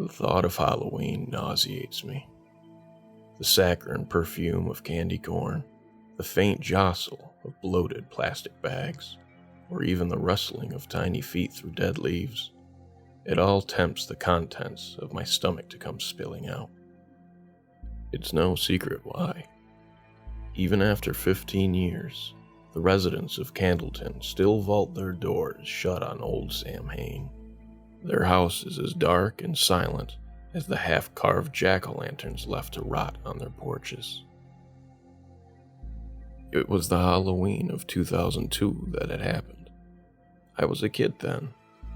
The thought of Halloween nauseates me. The saccharine perfume of candy corn, the faint jostle of bloated plastic bags, or even the rustling of tiny feet through dead leaves. It all tempts the contents of my stomach to come spilling out. It's no secret why. Even after 15 years, the residents of Candleton still vault their doors shut on old Sam Hain. Their house is as dark and silent as the half-carved jack-o'-lanterns left to rot on their porches. It was the Halloween of 2002 that had happened. I was a kid then,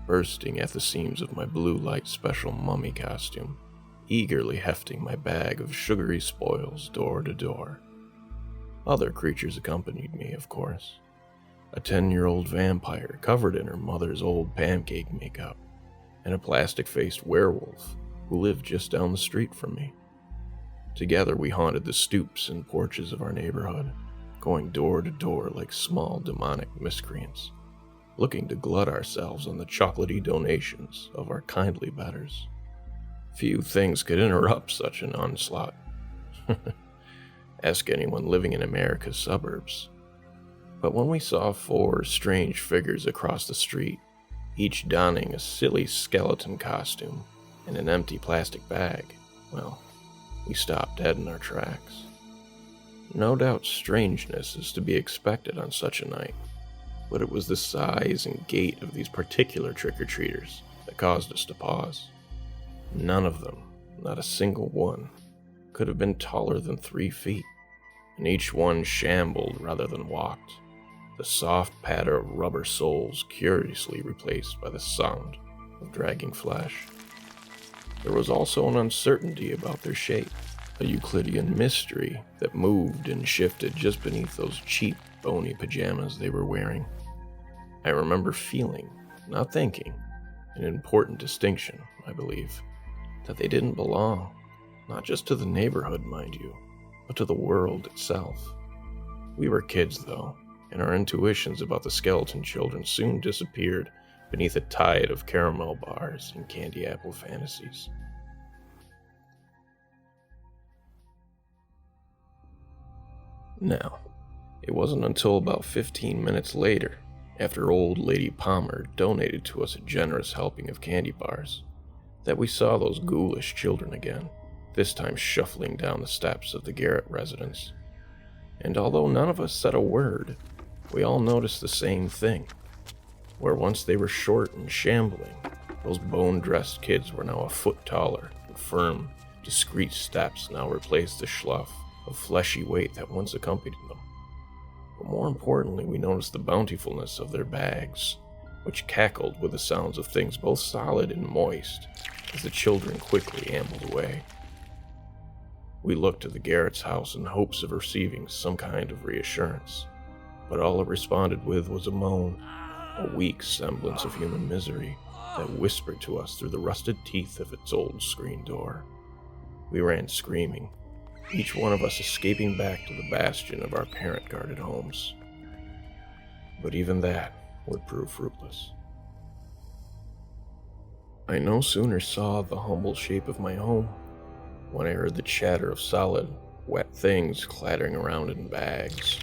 bursting at the seams of my blue light special mummy costume, eagerly hefting my bag of sugary spoils door to door. Other creatures accompanied me, of course. A 10-year-old vampire covered in her mother's old pancake makeup, and a plastic-faced werewolf who lived just down the street from me. Together we haunted the stoops and porches of our neighborhood, going door to door like small demonic miscreants, looking to glut ourselves on the chocolatey donations of our kindly betters. Few things could interrupt such an onslaught. Ask anyone living in America's suburbs. But when we saw 4 strange figures across the street, each donning a silly skeleton costume and an empty plastic bag, well, we stopped dead in our tracks. No doubt strangeness is to be expected on such a night, but it was the size and gait of these particular trick-or-treaters that caused us to pause. None of them, not a single one, could have been taller than 3 feet, and each one shambled rather than walked, the soft patter of rubber soles curiously replaced by the sound of dragging flesh. There was also an uncertainty about their shape, a Euclidean mystery that moved and shifted just beneath those cheap, bony pajamas they were wearing. I remember feeling, not thinking, an important distinction, I believe, that they didn't belong, not just to the neighborhood, mind you, but to the world itself. We were kids, though, and our intuitions about the skeleton children soon disappeared beneath a tide of caramel bars and candy apple fantasies. Now, it wasn't until about 15 minutes later, after old Lady Palmer donated to us a generous helping of candy bars, that we saw those ghoulish children again, this time shuffling down the steps of the Garrett residence. And although none of us said a word, we all noticed the same thing. Where once they were short and shambling, those bone-dressed kids were now a foot taller, and firm, discreet steps now replaced the schluff of fleshy weight that once accompanied them. But more importantly, we noticed the bountifulness of their bags, which cackled with the sounds of things both solid and moist as the children quickly ambled away. We looked to the Garrett's house in hopes of receiving some kind of reassurance, but all it responded with was a moan, a weak semblance of human misery that whispered to us through the rusted teeth of its old screen door. We ran screaming, each one of us escaping back to the bastion of our parent-guarded homes. But even that would prove fruitless. I no sooner saw the humble shape of my home when I heard the chatter of solid, wet things clattering around in bags.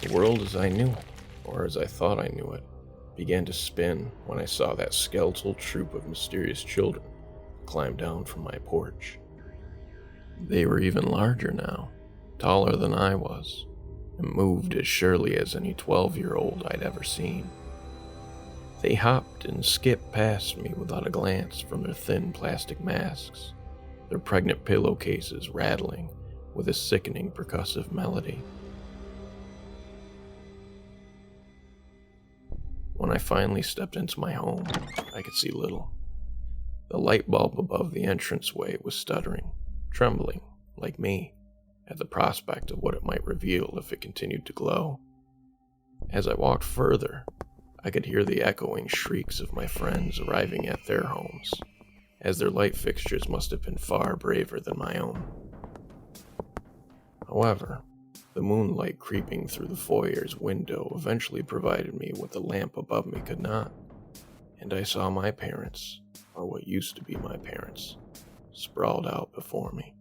The world as I knew it, or as I thought I knew it, began to spin when I saw that skeletal troop of mysterious children climb down from my porch. They were even larger now, taller than I was, and moved as surely as any 12-year-old I'd ever seen. They hopped and skipped past me without a glance from their thin plastic masks, their pregnant pillowcases rattling with a sickening percussive melody. When I finally stepped into my home, I could see little. The light bulb above the entranceway was stuttering, trembling, like me, at the prospect of what it might reveal if it continued to glow. As I walked further, I could hear the echoing shrieks of my friends arriving at their homes, as their light fixtures must have been far braver than my own. However, the moonlight creeping through the foyer's window eventually provided me what the lamp above me could not, and I saw my parents, or what used to be my parents, sprawled out before me.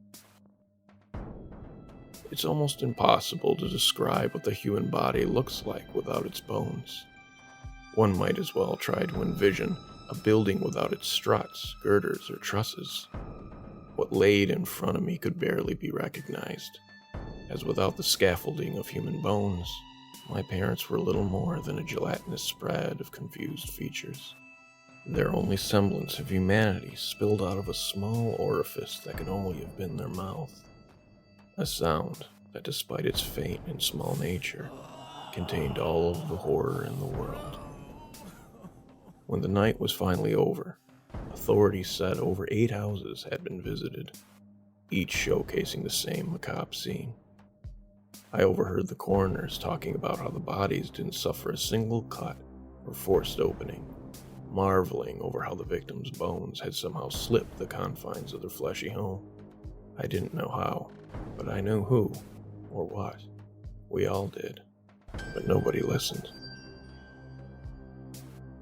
It's almost impossible to describe what the human body looks like without its bones. One might as well try to envision a building without its struts, girders, or trusses. What laid in front of me could barely be recognized, as without the scaffolding of human bones, my parents were little more than a gelatinous spread of confused features. Their only semblance of humanity spilled out of a small orifice that could only have been their mouth. A sound that, despite its faint and small nature, contained all of the horror in the world. When the night was finally over, authorities said over 8 houses had been visited, each showcasing the same macabre scene. I overheard the coroners talking about how the bodies didn't suffer a single cut or forced opening, marveling over how the victims' bones had somehow slipped the confines of their fleshy home. I didn't know how, but I knew who, or what. We all did, but nobody listened.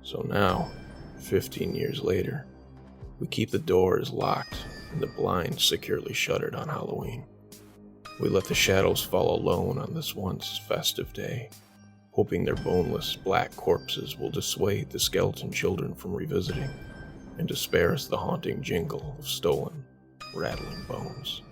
So now, 15 years later, we keep the doors locked and the blinds securely shuttered on Halloween. We let the shadows fall alone on this once festive day, hoping their boneless black corpses will dissuade the skeleton children from revisiting and to spare us the haunting jingle of stolen, rattling bones.